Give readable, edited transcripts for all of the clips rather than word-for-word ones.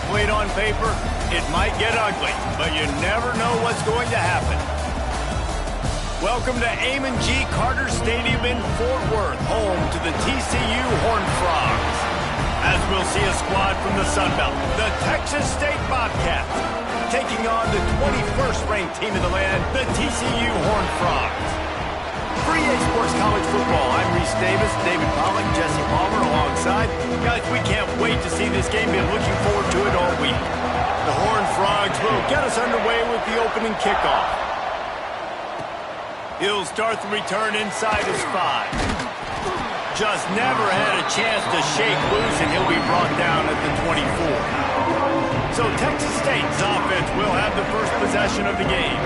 Swagmaculate on paper, it might get ugly, but you never know what's going to happen. Welcome to Amon G. Carter Stadium in Fort Worth, home to the TCU Horned Frogs. As we'll see a squad from the Sun Belt, the Texas State Bobcats, taking on the 21st ranked team in the land, the TCU Horned Frogs. For EA Sports College Football, I'm Reese Davis, David Pollock, Jesse Palmer alongside. Guys, we can't wait to see this game. Been looking forward to it all week. The Horned Frogs will get us underway with the opening kickoff. He'll start the return inside his 5. Just never had a chance to shake loose, and he'll be brought down at the 24. So Texas State's offense will have the first possession of the game.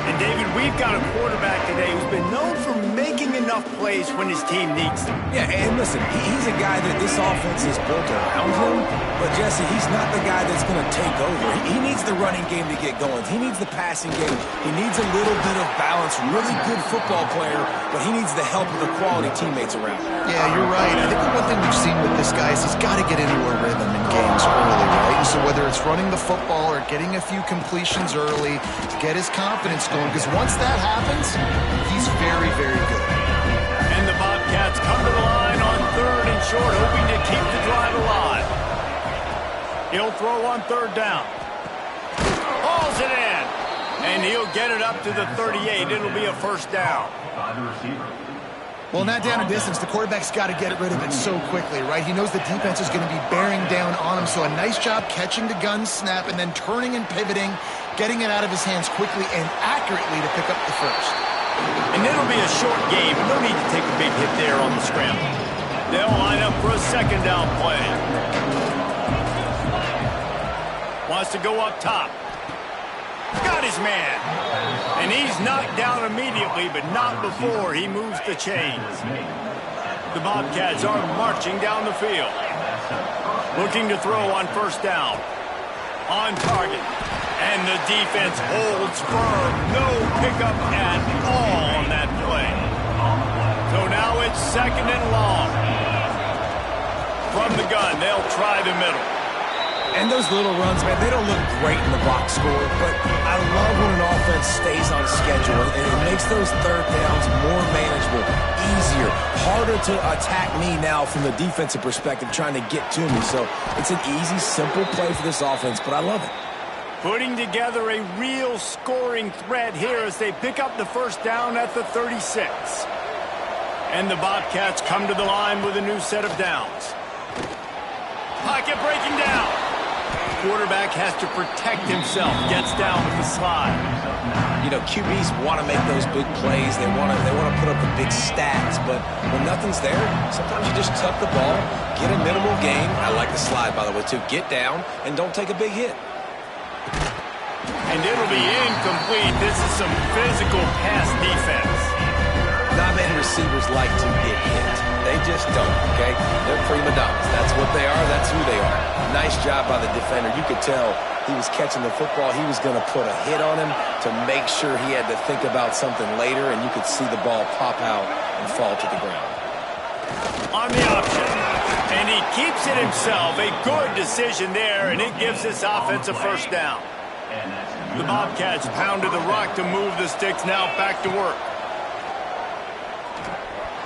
And David, we've got a quarterback today who's been known for making enough plays when his team needs them. Yeah, and listen, he's a guy that this offense is built around him. But, Jesse, he's not the guy that's going to take over. He needs the running game to get going. He needs the passing game. He needs a little bit of balance. Really good football player, but he needs the help of the quality teammates around him. Yeah, you're right. I think the one thing we've seen with this guy is he's got to get into a rhythm in games early, right? And so whether it's running the football or getting a few completions early to get his confidence going, because once that happens, he's very, very good. And the Bobcats come to the line on 3rd and short, hoping to keep the drive alive. He'll throw on 3rd down. Hauls it in. And he'll get it up to the 38. It'll be a first down. Well, not down a distance. The quarterback's got to get rid of it so quickly, right? He knows the defense is going to be bearing down on him. So a nice job catching the gun snap and then turning and pivoting, getting it out of his hands quickly and accurately to pick up the first. And it'll be a short game. No need to take a big hit there on the scramble. They'll line up for a second down play. Wants to go up top. Got his man. And he's knocked down immediately, but not before he moves the chains. The Bobcats are marching down the field. Looking to throw on first down. On target. And the defense holds firm. No pickup at all on that play. So now it's 2nd and long. From the gun, they'll try the middle. And those little runs, man, they don't look great in the box score, but I love when an offense stays on schedule, and it makes those 3rd downs more manageable, easier, harder to attack me now from the defensive perspective trying to get to me. So it's an easy, simple play for this offense, but I love it. Putting together a real scoring threat here as they pick up the first down at the 36. And the Bobcats come to the line with a new set of downs. Pocket breaking down. Quarterback has to protect himself. Gets down with the slide. You know, QBs want to make those big plays. They want to put up the big stats. But when nothing's there, sometimes you just tuck the ball, get a minimal gain. I like the slide, by the way, too. Get down and don't take a big hit. And it'll be incomplete. This is some physical pass defense. Not many receivers like to get hit. They just don't, okay? They're prima donnas. That's what they are. That's who they are. Nice job by the defender. You could tell he was catching the football. He was going to put a hit on him to make sure he had to think about something later, and you could see the ball pop out and fall to the ground. On the option. And he keeps it himself. A good decision there, and it gives this offense a first down. The Bobcats pounded the rock to move the sticks. Now back to work.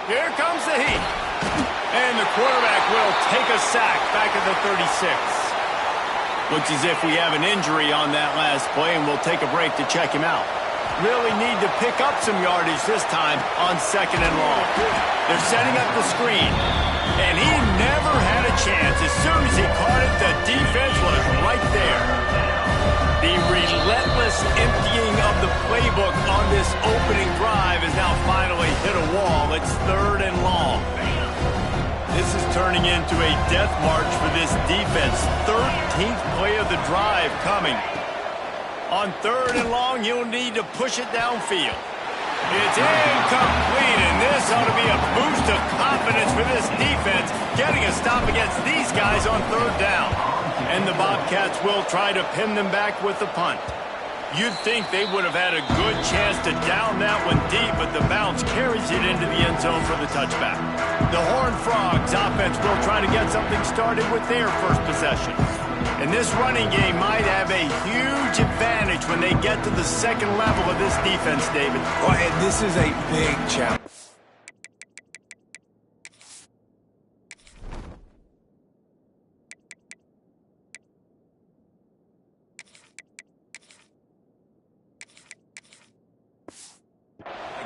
Here comes the heat. And the quarterback will take a sack back at the 36. Looks as if we have an injury on that last play, and we'll take a break to check him out. Really need to pick up some yardage this time on 2nd and long. They're setting up the screen. And he never had a chance. As soon as he caught it, the defense was right there. The relentless emptying of the playbook on this opening drive has now finally hit a wall. It's 3rd and long. This is turning into a death march for this defense. 13th play of the drive coming. On 3rd and long, you'll need to push it downfield. It's incomplete, and this ought to be a boost of confidence for this defense, getting a stop against these guys on 3rd down. And the Bobcats will try to pin them back with the punt. You'd think they would have had a good chance to down that one deep, but the bounce carries it into the end zone for the touchback. The Horned Frogs offense will try to get something started with their first possession. And this running game might have a huge advantage when they get to the second level of this defense, David. Oh, and this is a big challenge.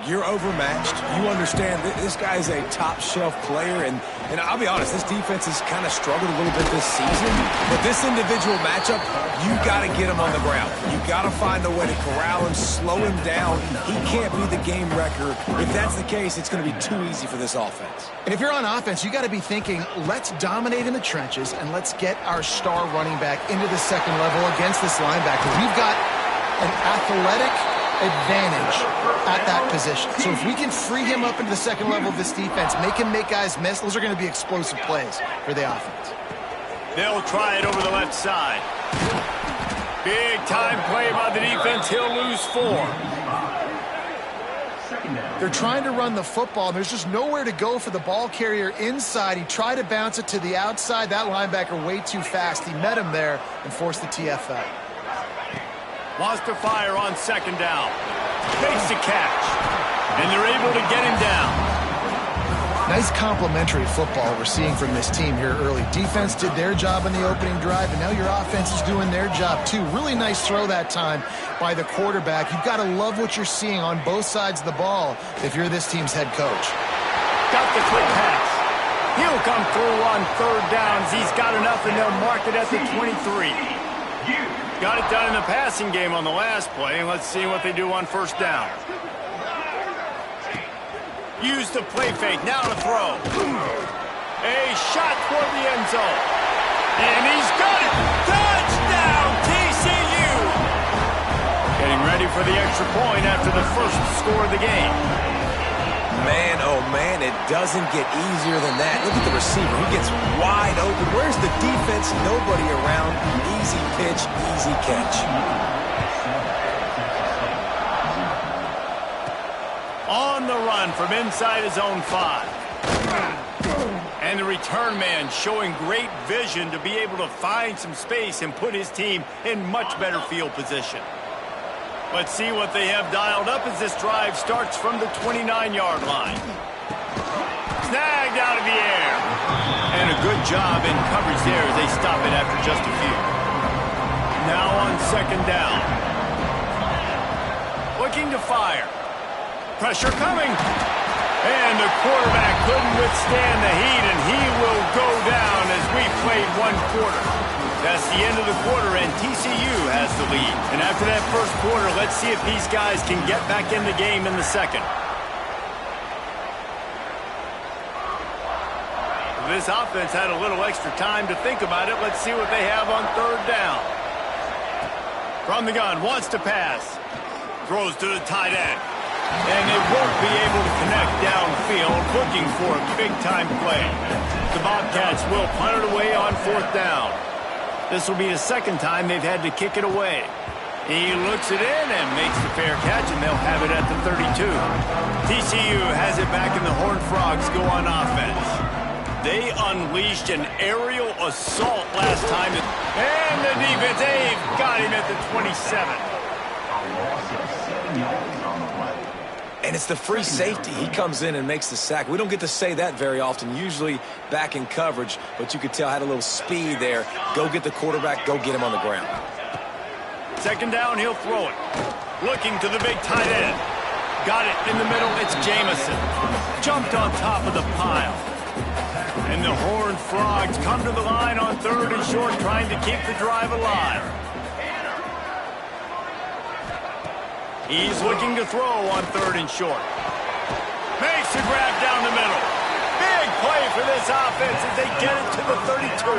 You're overmatched. You understand that this guy is a top-shelf player, and I'll be honest, this defense has kind of struggled a little bit this season. But this individual matchup, you got to get him on the ground. You got to find a way to corral him, slow him down. He can't be the game wrecker. If that's the case, it's going to be too easy for this offense. And if you're on offense, you got to be thinking, let's dominate in the trenches and let's get our star running back into the second level against this linebacker. We've got an athletic advantage at that position. So if we can free him up into the second level of this defense, make him make guys miss, those are going to be explosive plays for the offense. They'll try it over the left side. Big time play by the defense. He'll lose 4. They're trying to run the football. There's just nowhere to go for the ball carrier inside. He tried to bounce it to the outside. That linebacker way too fast. He met him there and forced the TFL. Wants to fire on second down. Makes the catch. And they're able to get him down. Nice complementary football we're seeing from this team here early. Defense did their job in the opening drive, and now your offense is doing their job too. Really nice throw that time by the quarterback. You've got to love what you're seeing on both sides of the ball if you're this team's head coach. Got the quick pass. He'll come through on third downs. He's got enough, and they'll mark it at the 23. Got it done in the passing game on the last play, and let's see what they do on first down. Use the play fake, now to throw. A shot toward the end zone. And he's got it! Touchdown, TCU! Getting ready for the extra point after the first score of the game. Man, oh man, it doesn't get easier than that. Look at the receiver. He gets wide open. Where's the defense? Nobody around. Easy pitch, easy catch. On the run from inside his own 5. And the return man showing great vision to be able to find some space and put his team in much better field position. Let's see what they have dialed up as this drive starts from the 29-yard line. Snagged out of the air. And a good job in coverage there as they stop it after just a few. Now on second down. Looking to fire. Pressure coming. And the quarterback couldn't withstand the heat, and he will go down as we played 1 quarter. That's the end of the quarter, and TCU has the lead. And after that first quarter, let's see if these guys can get back in the game in the second. This offense had a little extra time to think about it. Let's see what they have on third down. From the gun, wants to pass. Throws to the tight end. And they won't be able to connect downfield, looking for a big-time play. The Bobcats will punt it away on fourth down. This will be the second time they've had to kick it away. He looks it in and makes the fair catch, and they'll have it at the 32. TCU has it back, and the Horned Frogs go on offense. They unleashed an aerial assault last time. And the defense, they've got him at the 27. And it's the free safety. He comes in and makes the sack. We don't get to say that very often, usually back in coverage, but you could tell had a little speed there. Go get the quarterback, go get him on the ground. Second down, he'll throw it. Looking to the big tight end. Got it in the middle, it's Jamison. Jumped on top of the pile. And the Horned Frogs come to the line on third and short, trying to keep the drive alive. He's looking to throw on third and short. Makes the grab down the middle. Big play for this offense as they get it to the 32.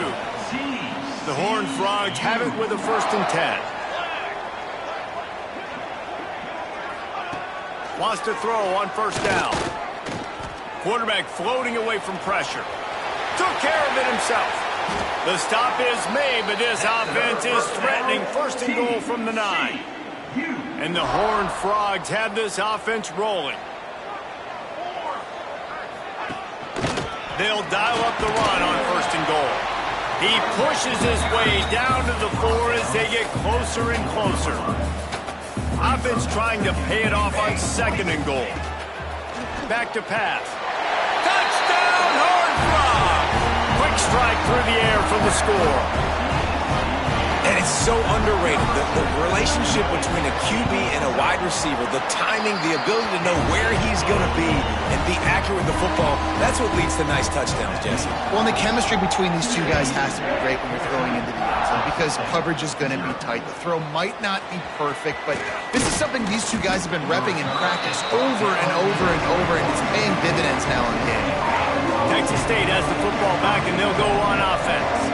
The Horned Frogs have it with a 1st and 10. Wants to throw on first down. Quarterback floating away from pressure. Took care of it himself. The stop is made, but this offense is threatening. 1st and goal from the 9. And the Horned Frogs have this offense rolling. They'll dial up the run on 1st and goal. He pushes his way down to the 4 as they get closer and closer. Offense trying to pay it off on 2nd and goal. Back to pass. Touchdown, Horned Frog! Quick strike through the air for the score. And it's so underrated, the relationship between a QB and a wide receiver, the timing, the ability to know where he's going to be and be accurate with the football, that's what leads to nice touchdowns, Jesse. Well, and the chemistry between these two guys has to be great when you're throwing into the end zone because coverage is going to be tight. The throw might not be perfect, but this is something these two guys have been repping in practice over and over and over, and it's paying dividends now in the game. Texas State has the football back, and they'll go on offense.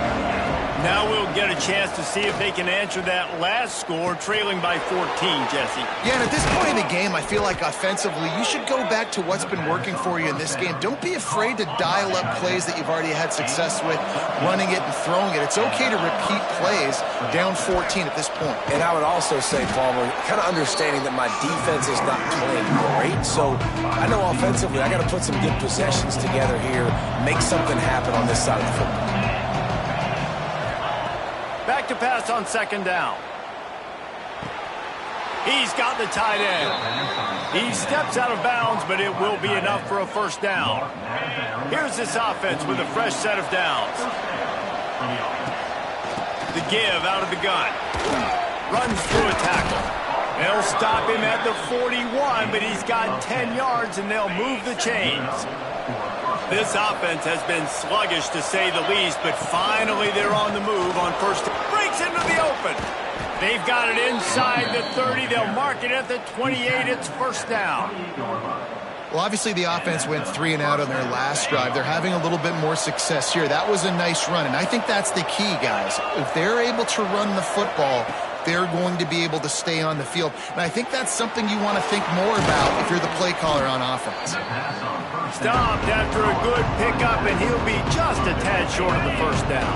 Now we'll get a chance to see if they can answer that last score, trailing by 14, Jesse. Yeah, and at this point in the game, I feel like offensively, you should go back to what's been working for you in this game. Don't be afraid to dial up plays that you've already had success with, running it and throwing it. It's okay to repeat plays down 14 at this point. And I would also say, Palmer, kind of understanding that my defense is not playing great, so I know offensively I got to put some good possessions together here, make something happen on this side of the football. Back to pass on 2nd down. He's got the tight end. He steps out of bounds, but it will be enough for a 1st down. Here's this offense with a fresh set of downs. The give out of the gun. Runs through a tackle. They'll stop him at the 41, but he's got 10 yards, and they'll move the chains. This offense has been sluggish, to say the least, but finally they're on the move on 1st. Breaks into the open. They've got it inside the 30. They'll mark it at the 28. It's 1st down. Well, obviously the offense went 3 and out on their last drive. They're having a little bit more success here. That was a nice run, and I think that's the key, guys. If they're able to run the football, they're going to be able to stay on the field. And I think that's something you want to think more about if you're the play caller on offense. Stopped after a good pickup, and he'll be just a tad short of the 1st down.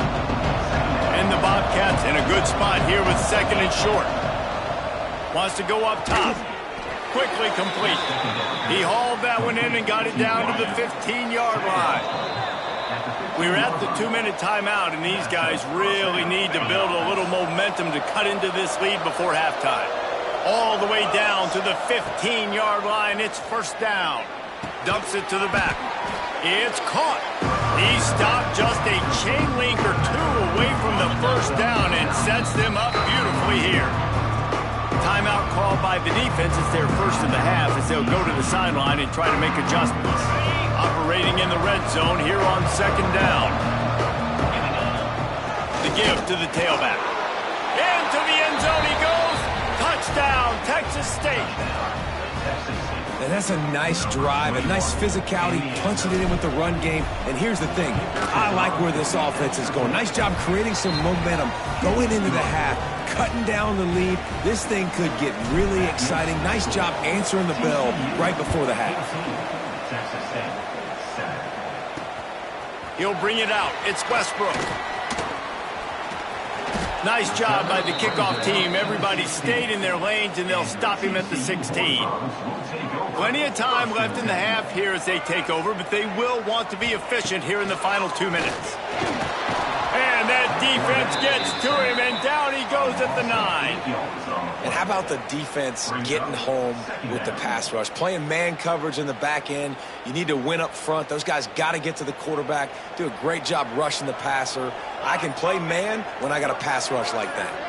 And the Bobcats in a good spot here with 2nd and short. Wants to go up top. Quickly complete. He hauled that one in and got it down to the 15-yard line. We're at the 2-minute timeout, and these guys really need to build a little momentum to cut into this lead before halftime. All the way down to the 15-yard line. It's 1st down. Dumps it to the back. It's caught. He stopped just a chain link or 2 away from the 1st down and sets them up beautifully here. Timeout called by the defense. It's their 1st of the half as they'll go to the sideline and try to make adjustments. Operating in the red zone here on 2nd down. The give to the tailback. Into the end zone he goes. Touchdown, Texas State. And that's a nice drive, a nice physicality, punching it in with the run game. And here's the thing, I like where this offense is going. Nice job creating some momentum, going into the half, cutting down the lead. This thing could get really exciting. Nice job answering the bell right before the half. He'll bring it out. It's Westbrook. Nice job by the kickoff team. Everybody stayed in their lanes, and they'll stop him at the 16. Plenty of time left in the half here as they take over, but they will want to be efficient here in the final 2 minutes. And that defense gets to him, and down he goes at the 9. And how about the defense getting home with the pass rush? Playing man coverage in the back end. You need to win up front. Those guys got to get to the quarterback, do a great job rushing the passer. I can play man when I got a pass rush like that.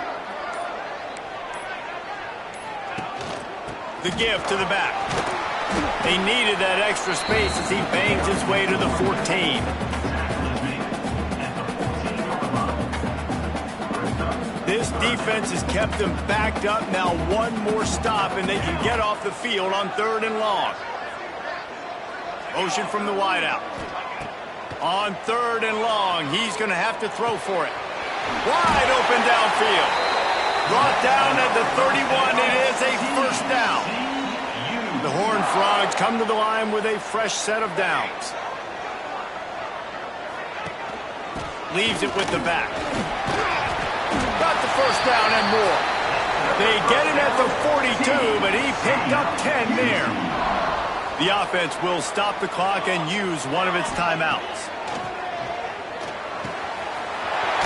The give to the back. He needed that extra space as he bangs his way to the 14. This defense has kept them backed up. Now one more stop, and they can get off the field on 3rd and long. Motion from the wideout. On 3rd and long, he's going to have to throw for it. Wide open downfield. Brought down at the 31. It is a 1st down. The Horned Frogs come to the line with a fresh set of downs. Leaves it with the back. Got the 1st down and more. They get him at the 42, but he picked up 10 there. The offense will stop the clock and use one of its timeouts.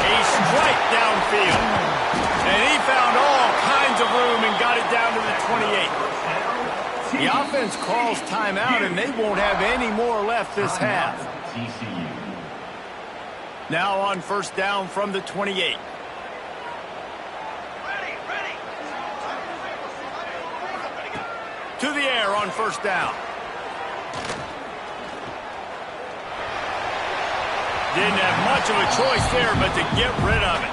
A strike downfield. And he found all kinds of room and got it down to the 28. The offense calls timeout, and they won't have any more left this half. Now on first down from the 28. To the air on first down. Didn't have much of a choice there, but to get rid of it.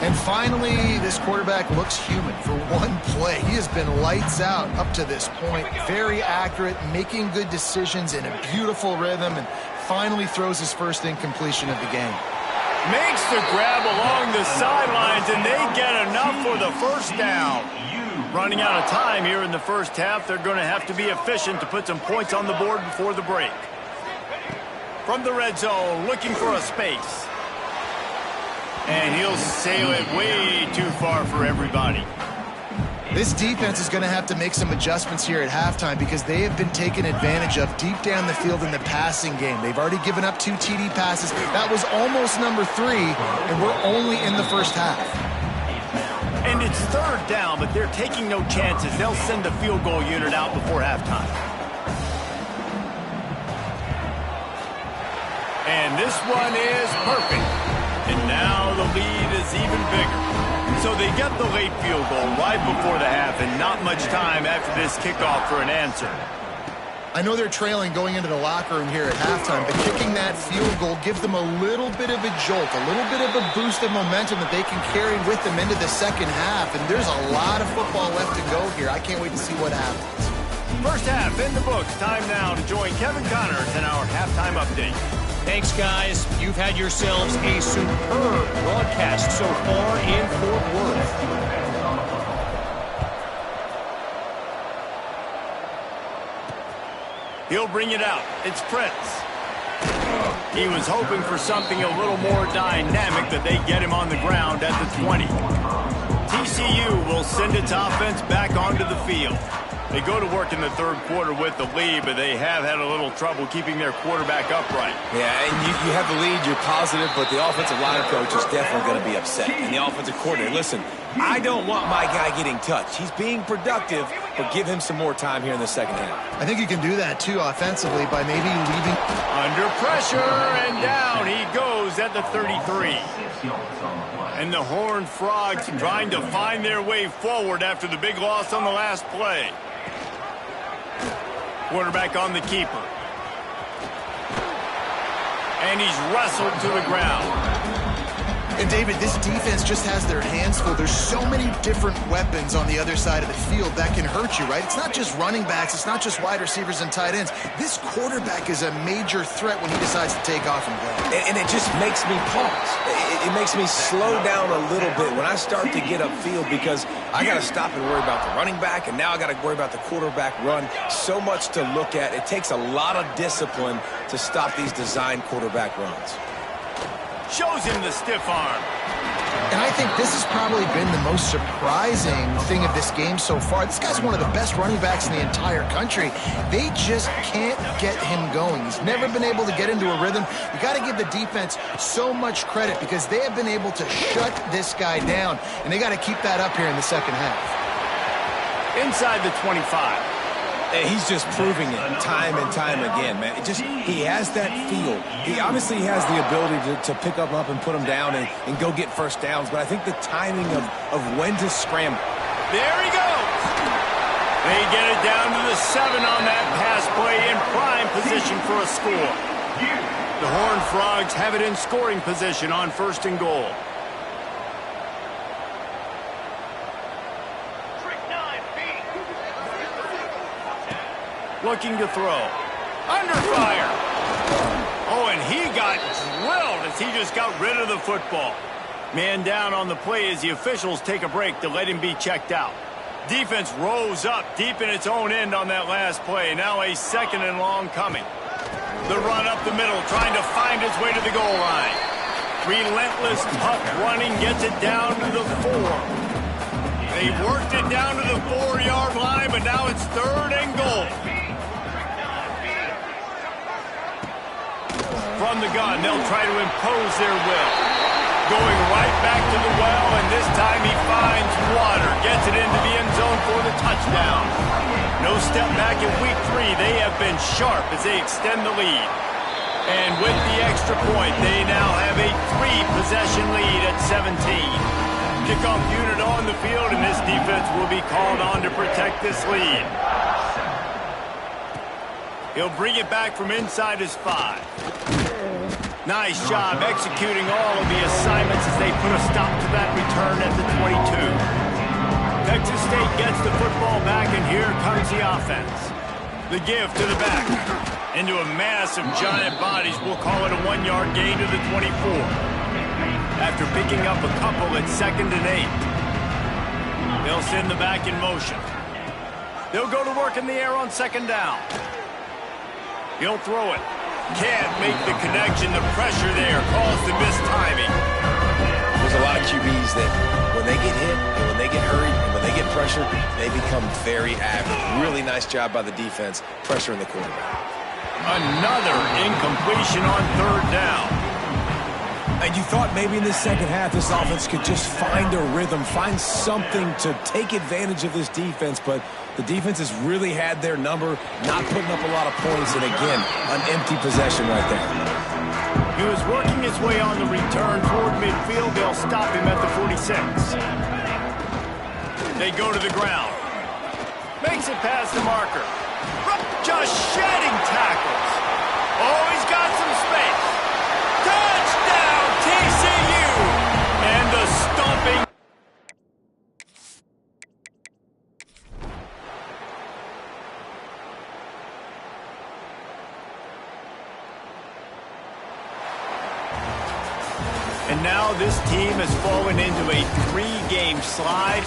And finally, this quarterback looks human for one play. He has been lights out up to this point. Very accurate, making good decisions in a beautiful rhythm, and finally throws his first incompletion of the game. Makes the grab along the sidelines, and they get enough for the first down. Running out of time here in the first half, they're going to have to be efficient to put some points on the board before the break. From the red zone, looking for a space. And he'll sail it way too far for everybody. This defense is going to have to make some adjustments here at halftime because they have been taken advantage of deep down the field in the passing game. They've already given up 2 TD passes. That was almost number 3, and we're only in the first half. And it's third down, but they're taking no chances. They'll send the field goal unit out before halftime. And this one is perfect. And now the lead is even bigger. So they get the late field goal right before the half, and not much time after this kickoff for an answer. I know they're trailing going into the locker room here at halftime, but kicking that field goal gives them a little bit of a jolt, a little bit of a boost of momentum that they can carry with them into the second half. And there's a lot of football left to go here. I can't wait to see what happens. First half in the books. Time now to join Kevin Connors in our halftime update. Thanks, guys. You've had yourselves a superb broadcast so far in Fort Worth. He'll bring it out. It's Prince. He was hoping for something a little more dynamic, that they get him on the ground at the 20. TCU will send its offense back onto the field. They go to work in the third quarter with the lead, but they have had a little trouble keeping their quarterback upright. Yeah, and you have the lead, you're positive, but the offensive line coach is definitely going to be upset. And the offensive coordinator, listen, I don't want my guy getting touched. He's being productive, but give him some more time here in the second half. I think you can do that, too, offensively, by maybe leaving. Under pressure, and down he goes at the 33. And the Horned Frogs trying to find their way forward after the big loss on the last play. Quarterback on the keeper. And he's wrestled to the ground. And, David, this defense just has their hands full. There's so many different weapons on the other side of the field that can hurt you, right? It's not just running backs. It's not just wide receivers and tight ends. This quarterback is a major threat when he decides to take off and go. And it just makes me pause. It makes me slow down a little bit when I start to get upfield, because I got to stop and worry about the running back, and now I got to worry about the quarterback run. So much to look at. It takes a lot of discipline to stop these design quarterback runs. Shows him the stiff arm. And I think this has probably been the most surprising thing of this game so far. This guy's one of the best running backs in the entire country. They just can't get him going. He's never been able to get into a rhythm. You got to give the defense so much credit, because they have been able to shut this guy down, and they got to keep that up here in the second half. Inside the 25. And he's just proving it time and time again, man. He has that feel. He obviously has the ability to pick up and put him down and go get first downs, but I think the timing of when to scramble. There he goes. They get it down to the 7 on that pass play, in prime position for a score. The Horned Frogs have it in scoring position on first and goal. Looking to throw. Under fire. Oh, and he got drilled as he just got rid of the football. Man down on the play as the officials take a break to let him be checked out. Defense rose up deep in its own end on that last play. Now a second and long coming. The run up the middle, trying to find its way to the goal line. Relentless, tough running gets it down to the 4. They worked it down to the 4-yard line, but now it's third and goal. From the gun, they'll try to impose their will. going right back to the well, and this time he finds water. Gets it into the end zone for the touchdown. No step back in week 3. They have been sharp as they extend the lead. And with the extra point, they now have a 3-possession lead at 17. Kickoff unit on the field, and this defense will be called on to protect this lead. He'll bring it back from inside his 5. Nice job executing all of the assignments as they put a stop to that return at the 22. Texas State gets the football back, and here comes the offense. The give to the back. Into a mass of giant bodies, we'll call it a 1-yard gain to the 24. After picking up a couple at 2nd and 8. They'll send the back in motion. They'll go to work in the air on 2nd down. He'll throw it. Can't make the connection. The pressure there caused the missed timing. There's a lot of QBs that when they get hit and when they get hurried and when they get pressured, they become very average. Really nice job by the defense pressuring the quarterback. Another incompletion on 3rd down. And you thought maybe in the second half this offense could just find a rhythm, find something to take advantage of this defense, but the defense has really had their number, not putting up a lot of points, and again, an empty possession right there. He was working his way on the return toward midfield. They'll stop him at the 46. They go to the ground. Makes it past the marker. Just shedding tackles. Oh, he's got some space. Touchdown, TCU! And the stomping. And now this team has fallen into a 3-game slide.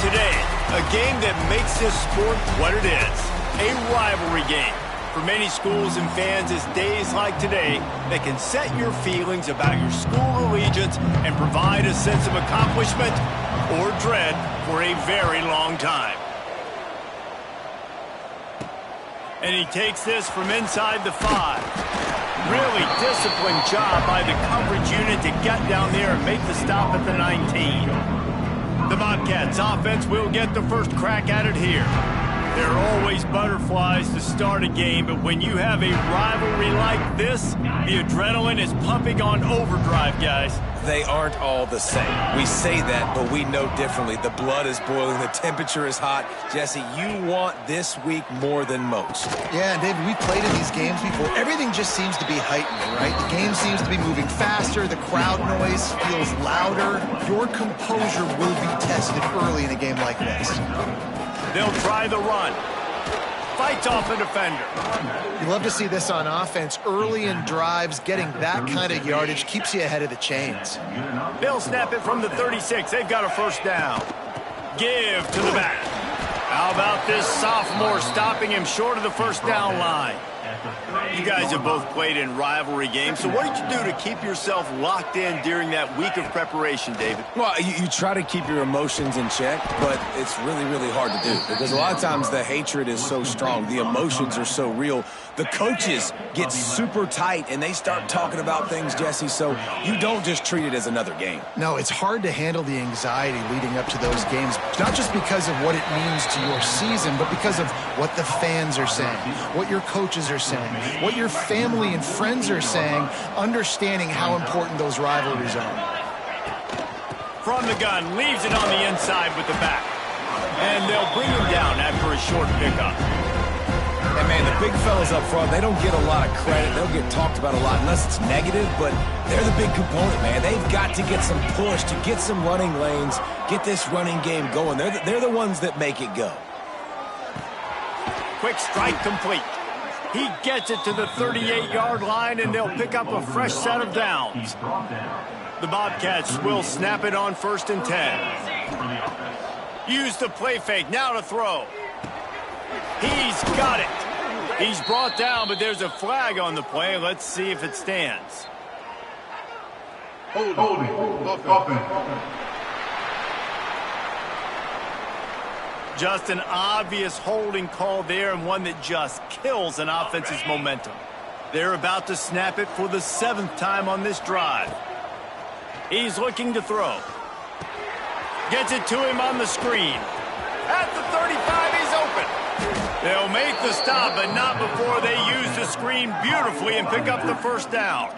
Today, a game that makes this sport what it is, a rivalry game. For many schools and fans, it's days like today that can set your feelings about your school allegiance and provide a sense of accomplishment or dread for a very long time. And he takes this from inside the 5. Really disciplined job by the coverage unit to get down there and make the stop at the 19. The Bobcats offense will get the first crack at it here. There are always butterflies to start a game, but when you have a rivalry like this, the adrenaline is pumping on overdrive, guys. They aren't all the same. We say that, but we know differently. The blood is boiling. The temperature is hot. Jesse, you want this week more than most. Yeah, and David, we played in these games before. Everything just seems to be heightened, right? The game seems to be moving faster. The crowd noise feels louder. Your composure will be tested early in a game like this. They'll try the run. Fights off a defender. You love to see this on offense. Early in drives, getting that kind of yardage keeps you ahead of the chains. They'll snap it from the 36. They've got a first down. Give to the back. How about this sophomore stopping him short of the first down line? You guys have both played in rivalry games, so what did you do to keep yourself locked in during that week of preparation, David? Well, you try to keep your emotions in check, but it's really, really hard to do because a lot of times the hatred is so strong, the emotions are so real. The coaches get super tight, and they start talking about things, Jesse, so you don't just treat it as another game. No, it's hard to handle the anxiety leading up to those games, not just because of what it means to your season, but because of what the fans are saying, what your coaches are saying, what your family and friends are saying, understanding how important those rivalries are. From the gun, leaves it on the inside with the back. And they'll bring him down after a short pickup. And, man, the big fellas up front, they don't get a lot of credit. They'll get talked about a lot unless it's negative, but they're the big component, man. They've got to get some push, to get some running lanes, get this running game going. They're the ones that make it go. Quick strike complete. He gets it to the 38-yard line, and they'll pick up a fresh set of downs. The Bobcats will snap it on 1st and 10. Use the play fake, now to throw. He's got it. He's brought down, but there's a flag on the play. Let's see if it stands. Holding. Offense. Just an obvious holding call there, and one that just kills an offense's momentum. They're about to snap it for the 7th time on this drive. He's looking to throw. Gets it to him on the screen. At the 35, he's open. They'll make the stop, but not before they use the screen beautifully and pick up the first down.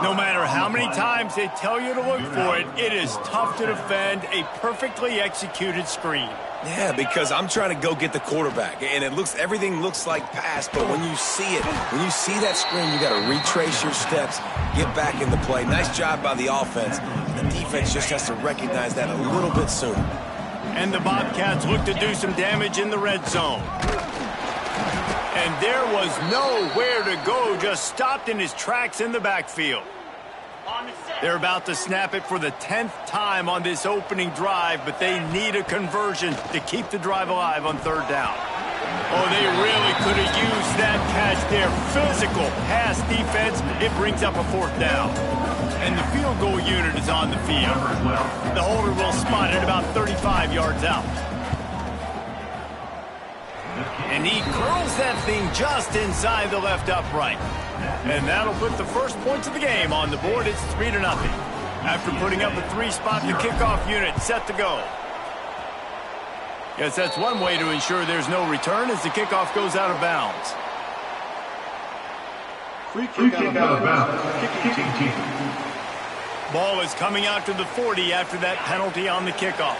No matter how many times they tell you to look for it, it is tough to defend a perfectly executed screen. Yeah, because I'm trying to go get the quarterback, and everything looks like pass, but when you see it, when you see that screen, you got to retrace your steps, get back in the play. Nice job by the offense. The defense just has to recognize that a little bit sooner. And the Bobcats look to do some damage in the red zone. And there was nowhere to go, just stopped in his tracks in the backfield. They're about to snap it for the 10th time on this opening drive, but they need a conversion to keep the drive alive on 3rd down. Oh, they really could have used that catch there. Physical pass defense. It brings up a 4th down. And the field goal unit is on the field. The holder will spot it about 35 yards out. And he curls that thing just inside the left upright. And that'll put the first points of the game on the board. It's 3-0. After putting up a 3-spot, the kickoff unit set to go. Guess that's one way to ensure there's no return as the kickoff goes out of bounds. Free kick out of bounds. Kicking team. Ball is coming out to the 40 after that penalty on the kickoff.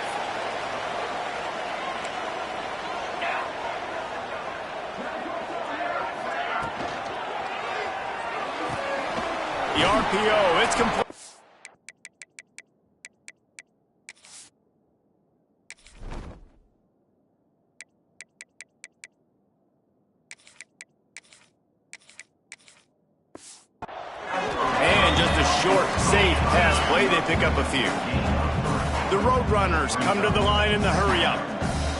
The RPO, it's complete. And just a short, safe pass play, they pick up a few. The Roadrunners come to the line in the hurry-up.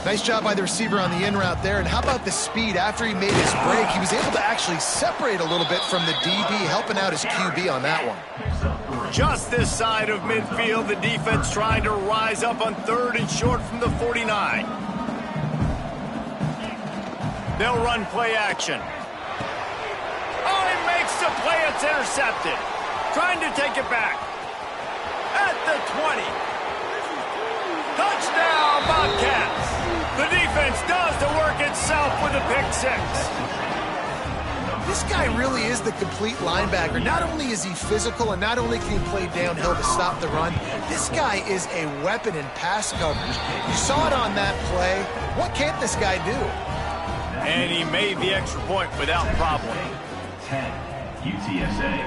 Nice job by the receiver on the in route there. And how about the speed? After he made his break, he was able to actually separate a little bit from the DB, helping out his QB on that one. Just this side of midfield, the defense trying to rise up on 3rd and short from the 49. They'll run play action. Oh, he makes the play. It's intercepted. Trying to take it back. At the 20. Touchdown, Bobcats. The defense does the work itself with a pick 6. This guy really is the complete linebacker. Not only is he physical and not only can he play downhill to stop the run, this guy is a weapon in pass coverage. You saw it on that play. What can't this guy do? And he made the extra point without problem. 10, UTSA,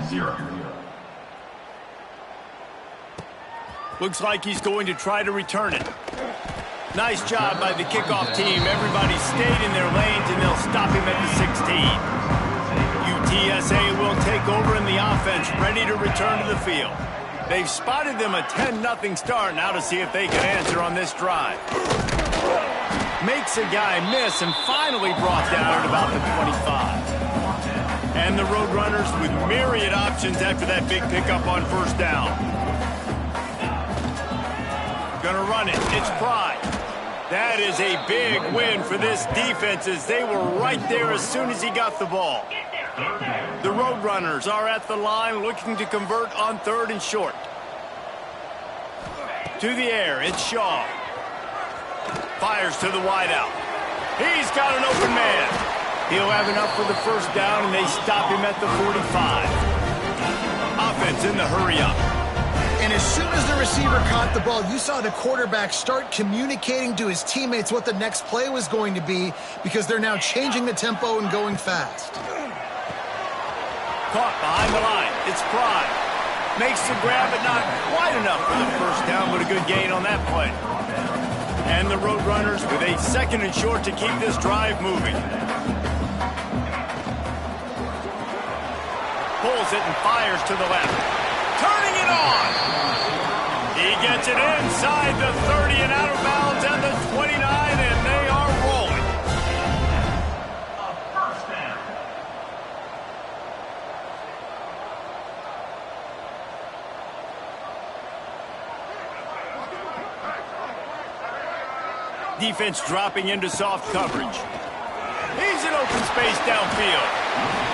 0. Looks like he's going to try to return it. Nice job by the kickoff team. Everybody stayed in their lanes, and they'll stop him at the 16. UTSA will take over in the offense, ready to return to the field. They've spotted them a 10-0 start. Now to see if they can answer on this drive. Makes a guy miss and finally brought down at about the 25. And the Roadrunners with myriad options after that big pickup on first down. Gonna run it. It's Pride. That is a big win for this defense as they were right there as soon as he got the ball. The Roadrunners are at the line looking to convert on 3rd and short. To the air, it's Shaw. Fires to the wideout. He's got an open man. He'll have enough for the first down, and they stop him at the 45. Offense in the hurry-up. And as soon as the receiver caught the ball, you saw the quarterback start communicating to his teammates what the next play was going to be because they're now changing the tempo and going fast. Caught behind the line. It's Pride. Makes the grab, but not quite enough for the first down, but a good gain on that play. And the Roadrunners with a 2nd and short to keep this drive moving. Pulls it and fires to the left. Turning it on. He gets it inside the 30 and out of bounds at the 29, and they are rolling. A first down. Defense dropping into soft coverage. He's in open space downfield.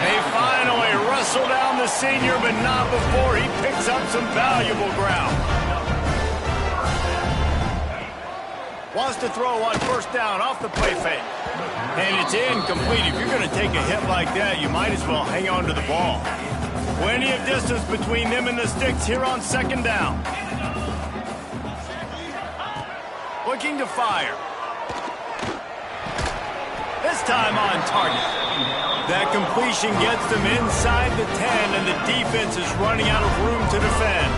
They finally wrestle down the senior, but not before he picks up some valuable ground. Wants to throw on first down off the play fake. And it's incomplete. If you're going to take a hit like that, you might as well hang on to the ball. Plenty of distance between them and the sticks here on 2nd down. Looking to fire. This time on target. That completion gets them inside the 10, and the defense is running out of room to defend.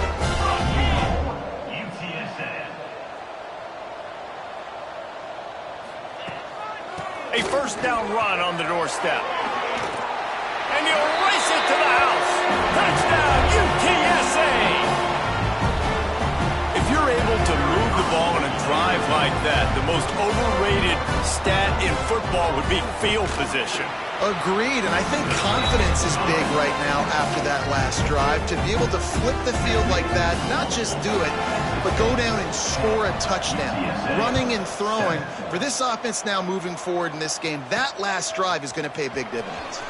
A first down run on the doorstep. And he'll race it to the house. Touchdown, UTSA! If you're able to move the ball in a drive like that, the most overrated stat in football would be field position. Agreed, and I think confidence is big right now after that last drive. To be able to flip the field like that, not just do it, but go down and score a touchdown. Running and throwing. For this offense now moving forward in this game, that last drive is going to pay big dividends.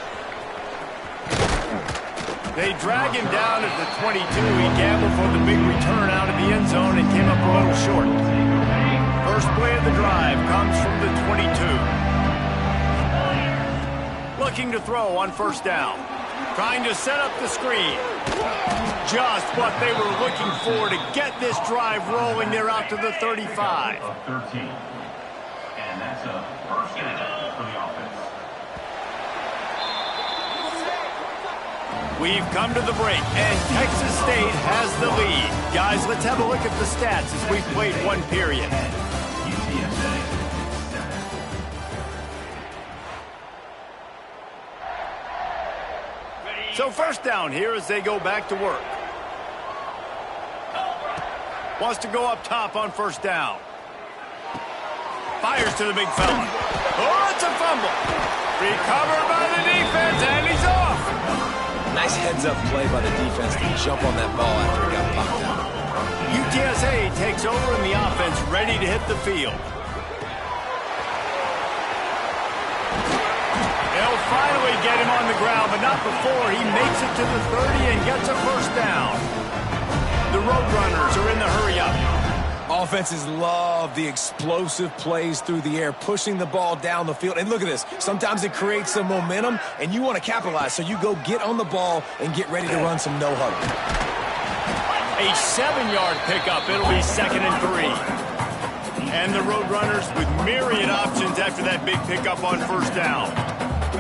They drag him down at the 22. He gambled for the big return out of the end zone and came up a little short. First play of the drive comes from the 22. Looking to throw on first down. Trying to set up the screen. Just what they were looking for to get this drive rolling. They're out to the 35. Of 13. And that's a first down for the offense. We've come to the break, and Texas State has the lead. Guys, let's have a look at the stats as we've played one period. So first down here as they go back to work. Wants to go up top on first down. Fires to the big fella. Oh, it's a fumble. Recovered by the defense, and he's off. Nice heads-up play by the defense to jump on that ball after it got popped out. UTSA takes over in the offense, ready to hit the field. They'll finally get him on the ground, but not before he makes it to the 30 and gets a first down. The Roadrunners are in the hurry-up. Offenses love the explosive plays through the air, pushing the ball down the field. And look at this. Sometimes it creates some momentum, and you want to capitalize. So you go get on the ball and get ready to run some no-huddle. A 7-yard pickup. It'll be 2nd and 3. And the Roadrunners with myriad options after that big pickup on first down.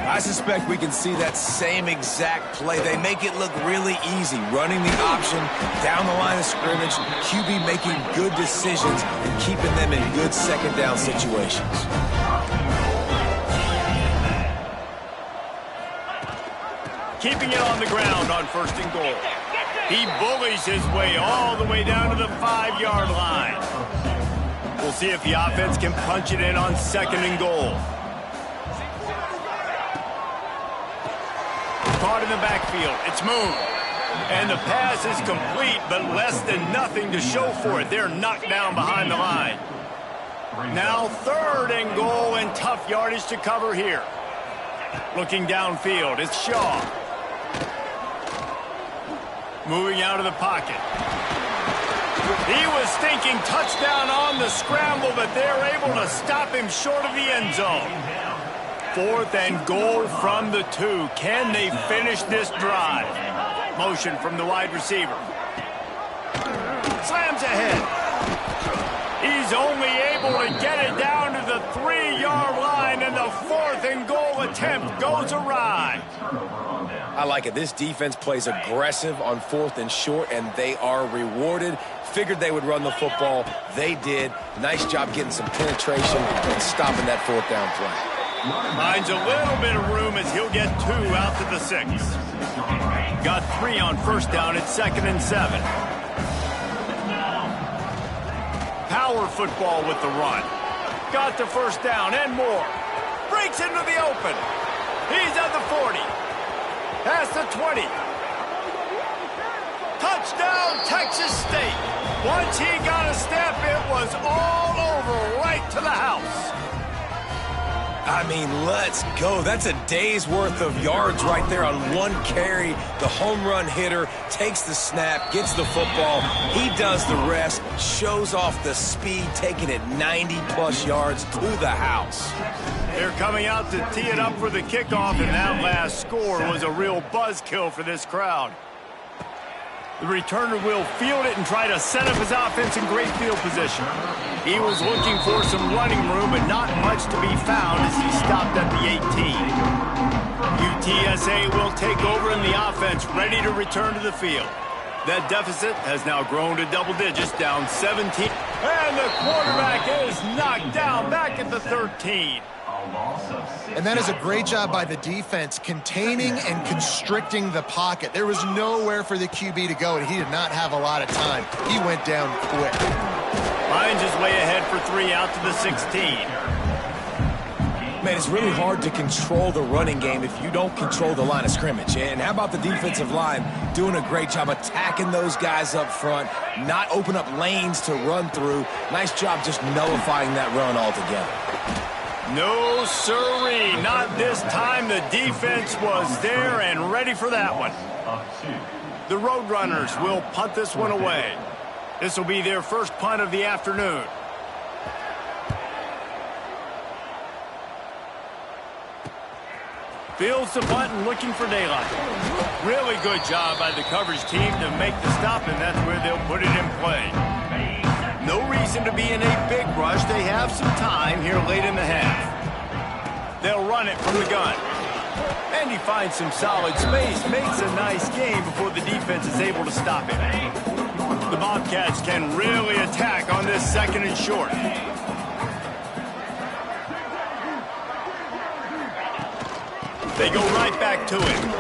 I suspect we can see that same exact play. They make it look really easy, running the option down the line of scrimmage, QB making good decisions and keeping them in good second down situations. Keeping it on the ground on first and goal. He bullies his way all the way down to the 5-yard line. We'll see if the offense can punch it in on 2nd and goal. Caught in the backfield. It's Moon. And the pass is complete, but less than nothing to show for it. They're knocked down behind the line. Now 3rd and goal and tough yardage to cover here. Looking downfield, it's Shaw. Moving out of the pocket. He was thinking touchdown on the scramble, but they're able to stop him short of the end zone. 4th and goal from the 2. Can they finish this drive? Motion from the wide receiver. Slams ahead. He's only able to get it down to the 3-yard line, and the 4th and goal attempt goes awry. I like it. This defense plays aggressive on 4th and short, and they are rewarded. Figured they would run the football. They did. Nice job getting some penetration and stopping that 4th down play. Finds a little bit of room as he'll get 2 out to the 6. Got 3 on 1st down at 2nd and 7. Power football with the run. Got the 1st down and more. Breaks into the open. He's at the 40. Past the 20. Touchdown, Texas State. Once he got a step, it was all over right to the house. I mean, let's go. That's a day's worth of yards right there on 1 carry. The home run hitter takes the snap, gets the football. He does the rest, shows off the speed, taking it 90-plus yards to the house. They're coming out to tee it up for the kickoff, and that last score was a real buzzkill for this crowd. The returner will field it and try to set up his offense in great field position. He was looking for some running room, but not much to be found as he stopped at the 18. UTSA will take over in the offense, ready to return to the field. That deficit has now grown to double digits, down 17. And the quarterback is knocked down back at the 13. And that is a great job by the defense, containing and constricting the pocket. There was nowhere for the QB to go, and he did not have a lot of time. He went down quick. Finds his way ahead for 3 out to the 16. Man, it's really hard to control the running game if you don't control the line of scrimmage. And how about the defensive line doing a great job attacking those guys up front, not open up lanes to run through. Nice job just nullifying that run altogether. No, sirree. Not this time. The defense was there and ready for that one. The Roadrunners will punt this one away. This will be their first punt of the afternoon. Fields the punt and looking for daylight. Really good job by the coverage team to make the stop, and that's where they'll put it in play. No reason to be in a big rush. They have some time here late in the half. They'll run it from the gun. And he finds some solid space, makes a nice game before the defense is able to stop it. The Bobcats can really attack on this 2nd and short. They go right back to him.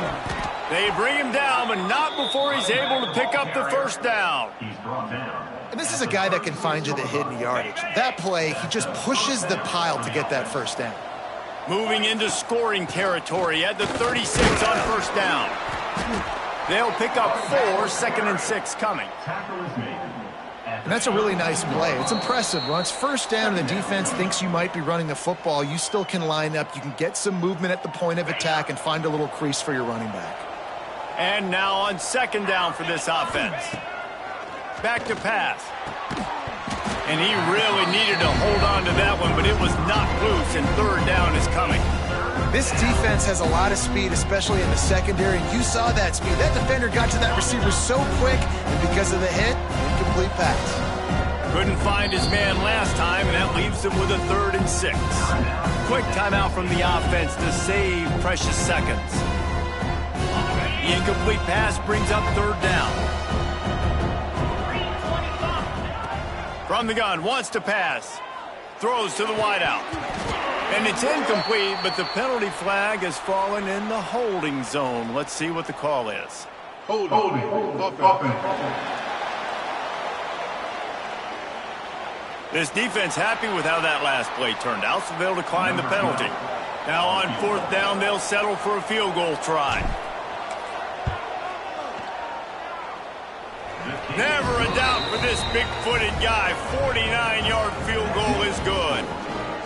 They bring him down, but not before he's able to pick up the 1st down. And this is a guy that can find you the hidden yardage. That play, he just pushes the pile to get that 1st down. Moving into scoring territory at the 36 on 1st down. They'll pick up 4, 2nd and 6 coming. And that's a really nice play. It's impressive. Once 1st down and the defense thinks you might be running the football, you still can line up. You can get some movement at the point of attack and find a little crease for your running back. And now on 2nd down for this offense. Back to pass. And he really needed to hold on to that one, but it was knocked loose, and 3rd down is coming. This defense has a lot of speed, especially in the secondary, and you saw that speed. That defender got to that receiver so quick, and because of the hit, incomplete pass. Couldn't find his man last time, and that leaves him with a 3rd and 6. Quick timeout from the offense to save precious seconds. The incomplete pass brings up 3rd down. From the gun, wants to pass. Throws to the wideout. And it's incomplete, but the penalty flag has fallen in the holding zone. Let's see what the call is. Holding. This defense happy with how that last play turned out, so they'll decline the penalty. Now on 4th down, they'll settle for a field goal try. Never a doubt for this big-footed guy. 49-yard field goal is good.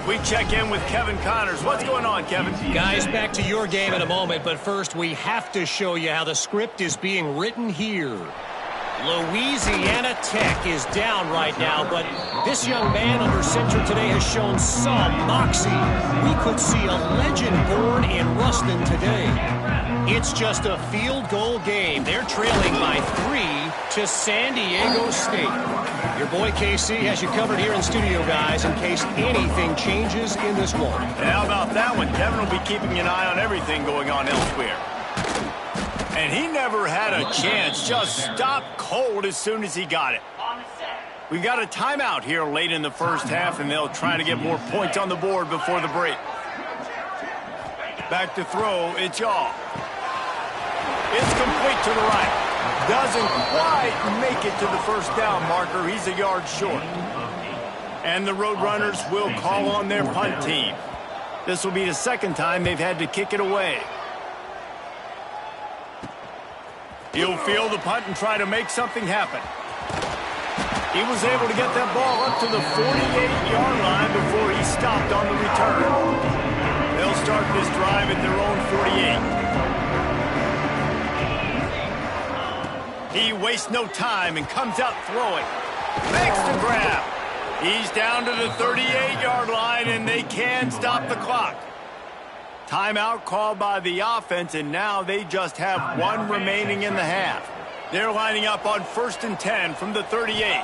We check in with Kevin Connors. What's going on, Kevin? Guys, back to your game in a moment, but first we have to show you how the script is being written here. Louisiana Tech is down right now, but this young man under center today has shown some moxie. We could see a legend born in Ruston today. It's just a field goal game. They're trailing by 3 to San Diego State. Your boy KC has you covered here in studio, guys, in case anything changes in this one. How about that one? Kevin will be keeping an eye on everything going on elsewhere. And he never had a chance. Just stopped cold as soon as he got it. We've got a timeout here late in the first half, and they'll try to get more points on the board before the break. Back to throw, it's Yaw. It's complete to the right. Doesn't quite make it to the first down marker. He's a yard short. And the Roadrunners will call on their punt team. This will be the second time they've had to kick it away. He'll field the punt and try to make something happen. He was able to get that ball up to the 48-yard line before he stopped on the return. They'll start this drive at their own 48. He wastes no time and comes out throwing. Makes the grab. He's down to the 38-yard line, and they can stop the clock. Timeout called by the offense, and now they just have one remaining in the half. They're lining up on 1st and 10 from the 38.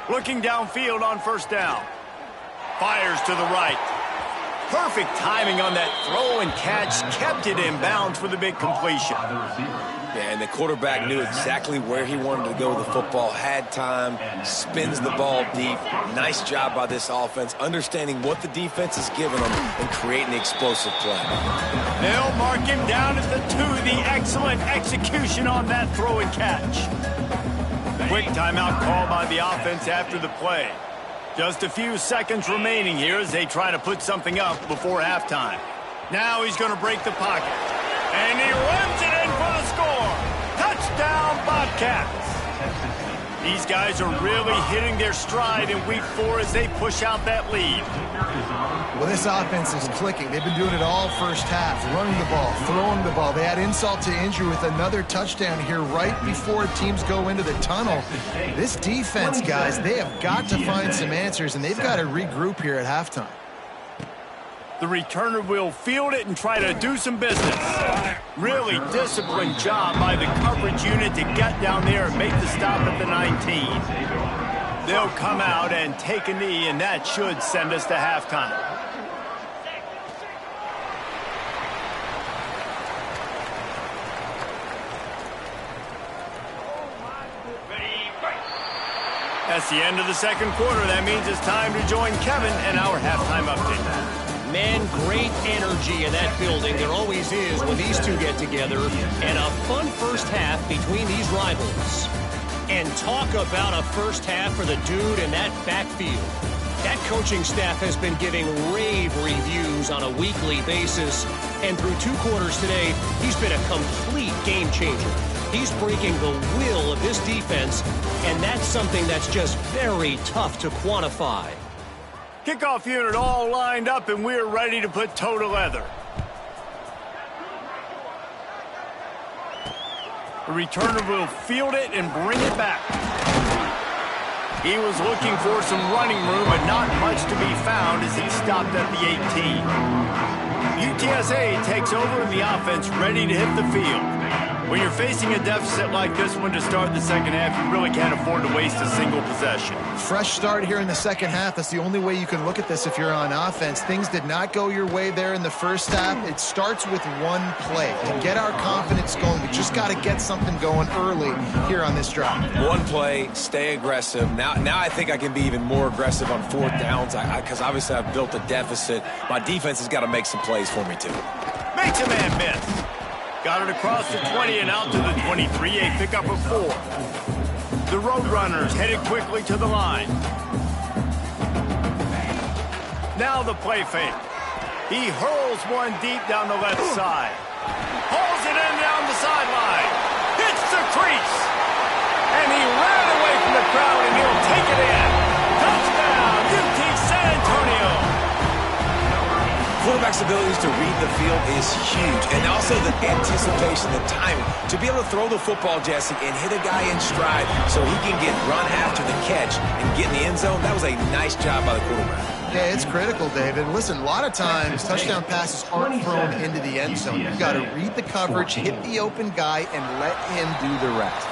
Looking downfield on 1st down. Fires to the right. Perfect timing on that throw and catch. Kept it in bounds for the big completion. Yeah, and the quarterback knew exactly where he wanted to go with the football, had time, spins the ball deep. Nice job by this offense, understanding what the defense is giving them and creating the explosive play. They'll mark him down at the 2. The excellent execution on that throw and catch. Quick timeout call by the offense after the play. Just a few seconds remaining here as they try to put something up before halftime. Now he's going to break the pocket. And he runs it in for the score. Touchdown, Bobcats. These guys are really hitting their stride in week 4 as they push out that lead. Well, this offense is clicking. They've been doing it all first half, running the ball, throwing the ball. They add insult to injury with another touchdown here right before teams go into the tunnel. This defense, guys, they have got to find some answers, and they've got to regroup here at halftime. The returner will field it and try to do some business. Really disciplined job by the coverage unit to get down there and make the stop at the 19. They'll come out and take a knee, and that should send us to halftime. That's the end of the second quarter. That means it's time to join Kevin and our halftime update. Man, great energy in that building. There always is when these two get together. And a fun first half between these rivals. And talk about a first half for the dude in that backfield. That coaching staff has been giving rave reviews on a weekly basis. And through 2 quarters today, he's been a complete game changer. He's breaking the will of this defense, and that's something that's just very tough to quantify. Kickoff unit all lined up, and we're ready to put toe to leather. The returner will field it and bring it back. He was looking for some running room, but not much to be found as he stopped at the 18. UTSA takes over in the offense, ready to hit the field. When you're facing a deficit like this one to start the second half, you really can't afford to waste a single possession. Fresh start here in the second half. That's the only way you can look at this if you're on offense. Things did not go your way there in the first half. It starts with one play. To get our confidence going, we just got to get something going early here on this drive. One play, stay aggressive. Now I think I can be even more aggressive on 4th downs because obviously I've built a deficit. My defense has got to make some plays for me too. Makes a man miss. Got it across the 20 and out to the 23, a pickup of 4. The Roadrunners headed quickly to the line. Now the play fake. He hurls one deep down the left side. Hauls it in down the sideline. Hits the crease. And he ran away from the crowd, and he'll take it in. Touchdown, UT San Antonio. Quarterback's abilities to read the field is huge. And also the anticipation, the timing. To be able to throw the football, Jesse, and hit a guy in stride so he can get run after the catch and get in the end zone, that was a nice job by the quarterback. Yeah, it's critical, David. Listen, a lot of times touchdown passes aren't thrown into the end zone. You've got to read the coverage, hit the open guy, and let him do the rest.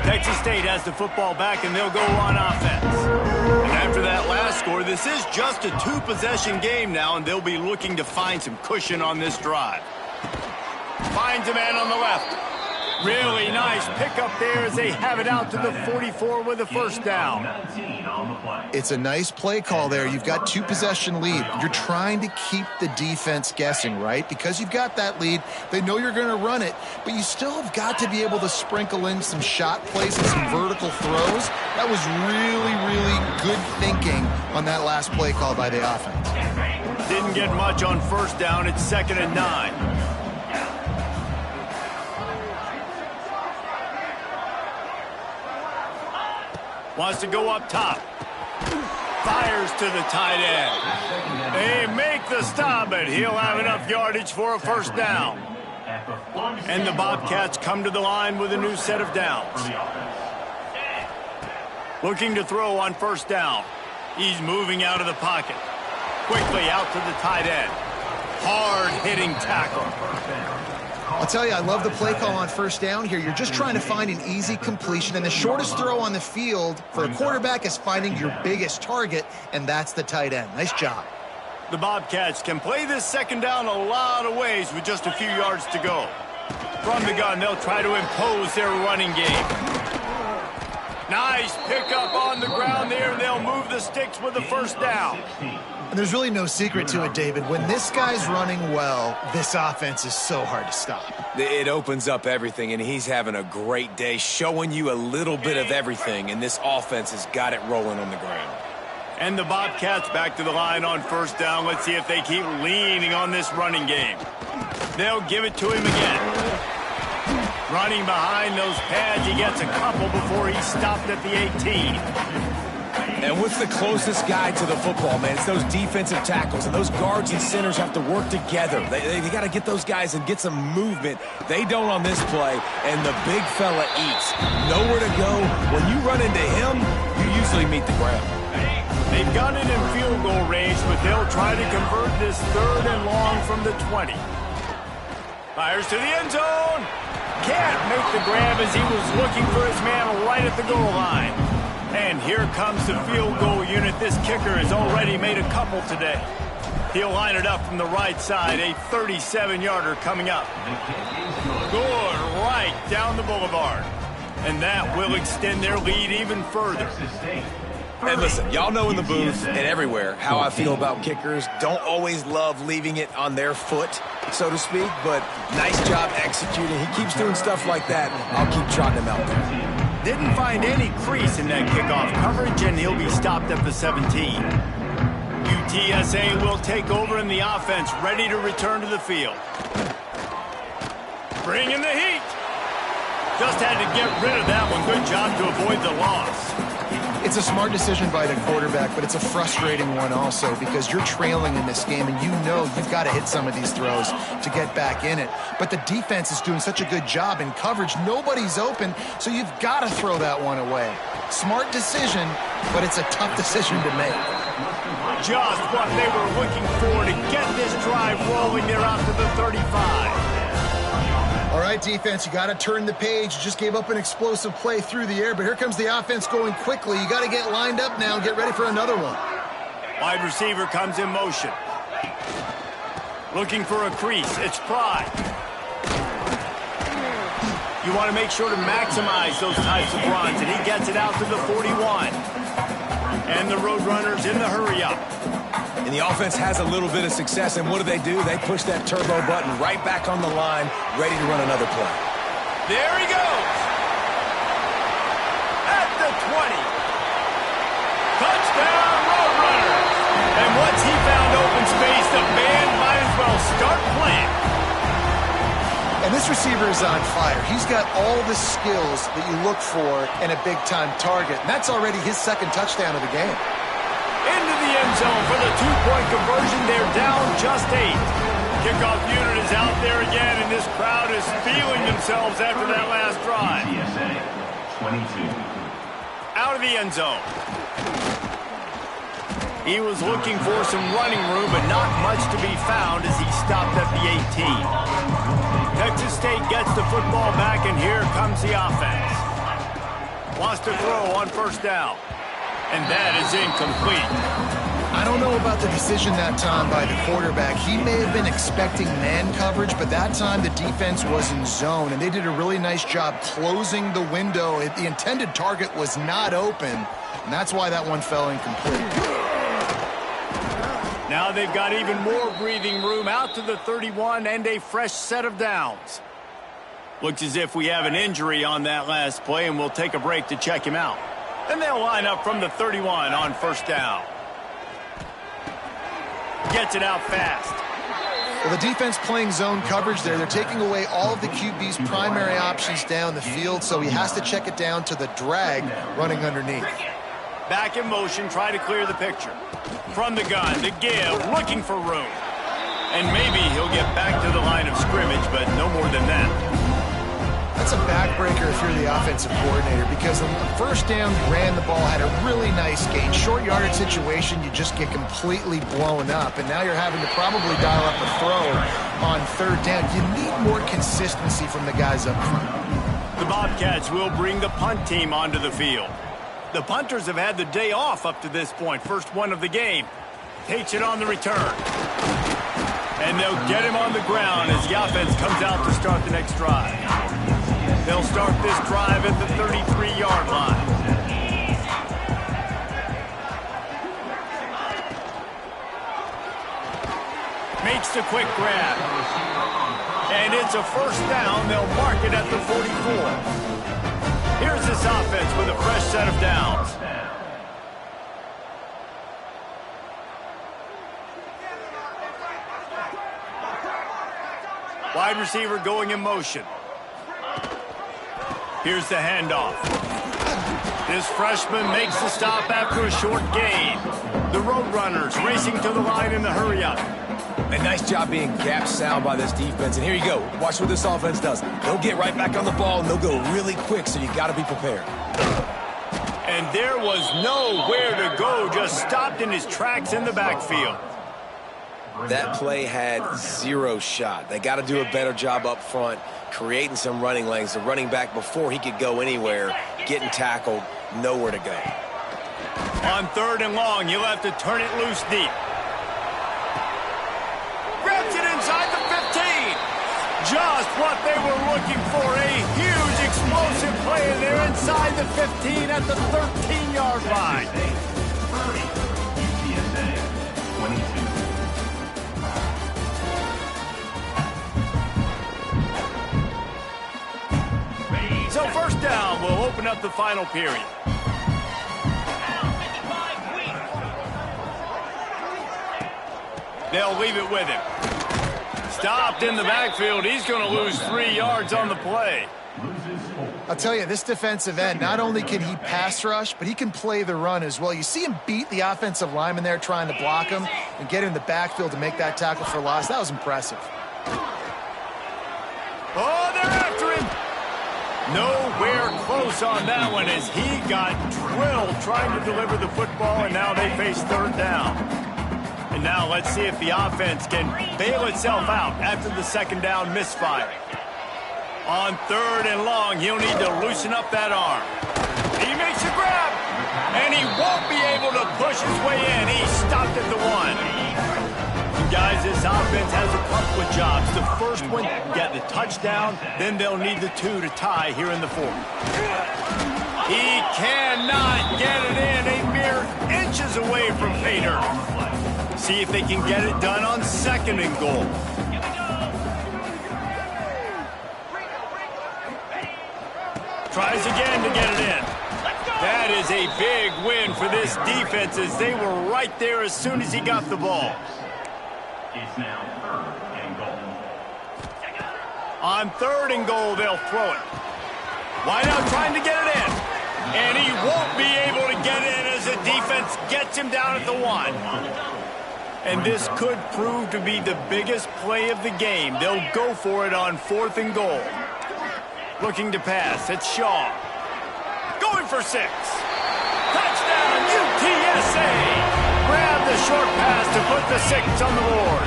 Texas State has the football back, and they'll go on offense. And after that last score, this is just a two-possession game now, and they'll be looking to find some cushion on this drive. Finds a man on the left. Really nice pickup there as they have it out to the 44 with a first down. It's a nice play call there. You've got two-possession lead. You're trying to keep the defense guessing, right? Because you've got that lead, they know you're going to run it, but you still have got to be able to sprinkle in some shot plays and some vertical throws. That was really, really good thinking on that last play call by the offense. Didn't get much on first down. It's 2nd and 9. Wants to go up top. Fires to the tight end. They make the stop, but he'll have enough yardage for a first down. And the Bobcats come to the line with a new set of downs. Looking to throw on first down. He's moving out of the pocket. Quickly out to the tight end. Hard-hitting tackle. I'll tell you, I love the play call on first down here. You're just trying to find an easy completion, and the shortest throw on the field for a quarterback is finding your biggest target, and that's the tight end. Nice job. The Bobcats can play this second down a lot of ways with just a few yards to go. From the gun, they'll try to impose their running game. Nice pickup on the ground there. They'll move the sticks with the first down. And there's really no secret to it, David. When this guy's running well, this offense is so hard to stop. It opens up everything, and he's having a great day, showing you a little bit of everything, and this offense has got it rolling on the ground. And the Bobcats back to the line on first down. Let's see if they keep leaning on this running game. They'll give it to him again. Running behind those pads, he gets a couple before he stopped at the 18. And what's the closest guy to the football, man? It's those defensive tackles, and those guards and centers have to work together. They got to get those guys and get some movement. They don't on this play, and the big fella eats. Nowhere to go. When you run into him, you usually meet the ground. They've got it in field goal range, but they'll try to convert this 3rd and long from the 20. Fires to the end zone. Can't make the grab as he was looking for his man right at the goal line. And here comes the field goal unit. This kicker has already made a couple today. He'll line it up from the right side. A 37-yarder coming up. Good right down the boulevard. And that will extend their lead even further. And listen, y'all know in the booth and everywhere how I feel about kickers. Don't always love leaving it on their foot, so to speak, but nice job executing. He keeps doing stuff like that. I'll keep trotting him out there. Didn't find any crease in that kickoff coverage, and he'll be stopped at the 17. UTSA will take over in the offense, ready to return to the field. Bringing the heat. Just had to get rid of that one. Good job to avoid the loss. It's a smart decision by the quarterback, but it's a frustrating one also because you're trailing in this game and you know you've got to hit some of these throws to get back in it. But the defense is doing such a good job in coverage. Nobody's open, so you've got to throw that one away. Smart decision, but it's a tough decision to make. Just what they were looking for to get this drive rolling. They're out to the 35. All right, defense, you got to turn the page. You just gave up an explosive play through the air, but here comes the offense going quickly. You got to get lined up now and get ready for another one. Wide receiver comes in motion. Looking for a crease. It's Pride. You want to make sure to maximize those types of runs, and he gets it out to the 41. And the Roadrunners in the hurry-up. And the offense has a little bit of success, and what do? They push that turbo button right back on the line, ready to run another play. There he goes. At the 20. This receiver is on fire. He's got all the skills that you look for in a big-time target, and that's already his second touchdown of the game. Into the end zone for the two-point conversion. They're down just 8. Kickoff unit is out there again, and this crowd is feeling themselves after that last drive. TSA 22. Out of the end zone. He was looking for some running room, but not much to be found as he stopped at the 18. Texas State gets the football back, and here comes the offense. Wants to throw on first down. And that is incomplete. I don't know about the decision that time by the quarterback. He may have been expecting man coverage, but that time the defense was in zone, and they did a really nice job closing the window. The intended target was not open, and that's why that one fell incomplete. Now they've got even more breathing room out to the 31 and a fresh set of downs. Looks as if we have an injury on that last play, and we'll take a break to check him out. And they'll line up from the 31 on first down. Gets it out fast. Well, the defense playing zone coverage there. They're taking away all of the QB's primary options down the field, so he has to check it down to the drag running underneath. Back in motion, try to clear the picture. From the gun, the give, looking for room. And maybe he'll get back to the line of scrimmage, but no more than that. That's a backbreaker if you're the offensive coordinator, because on the first down, you ran the ball, had a really nice gain. Short yardage situation, you just get completely blown up, and now you're having to probably dial up a throw on third down. You need more consistency from the guys up front. The Bobcats will bring the punt team onto the field. The punters have had the day off up to this point. First one of the game. Takes it on the return. And they'll get him on the ground as the offense comes out to start the next drive. They'll start this drive at the 33-yard line. Makes the quick grab. And it's a first down. They'll mark it at the 44. Here's this offense with a fresh set of downs. Wide receiver going in motion. Here's the handoff. This freshman makes the stop after a short gain. The Roadrunners racing to the line in the hurry-up. A nice job being gap sound by this defense. And here you go. Watch what this offense does. They'll get right back on the ball, and they'll go really quick, so you got to be prepared. And there was nowhere to go, just stopped in his tracks in the backfield. That play had zero shot. They got to do a better job up front, creating some running lanes. The running back, before he could go anywhere, getting tackled, nowhere to go. On third and long, you'll have to turn it loose deep. Grabs it inside the 15. Just what they were looking for. A huge explosive play, and they're inside the 15 at the 13-yard line. 30. UTSA 22. So first down will open up the final period. They'll leave it with him. Stopped in the backfield. He's going to lose 3 yards on the play. I'll tell you, this defensive end, not only can he pass rush, but he can play the run as well. You see him beat the offensive lineman there trying to block him and get in the backfield to make that tackle for loss. That was impressive. Oh, they're after him. Nowhere close on that one as he got drilled trying to deliver the football, and now they face third down. And now let's see if the offense can bail itself out after the second down misfire. On third and long, he'll need to loosen up that arm. He makes a grab, and he won't be able to push his way in. He stopped at the 1. Guys, this offense has a couple of jobs. The first one, get the touchdown, then they'll need the 2 to tie here in the 4th. He cannot get it in, a mere inches away from pay dirt. See if they can get it done on second and goal. Tries again to get it in. That is a big win for this defense as they were right there as soon as he got the ball. It's now third and goal. On 3rd and goal, they'll throw it. Wide out trying to get it in. And he won't be able to get in as the defense gets him down at the 1. And this could prove to be the biggest play of the game. They'll go for it on 4th and goal. Looking to pass. It's Shaw. Going for 6. Touchdown, UTSA! Grab the short pass to put the 6 on the board.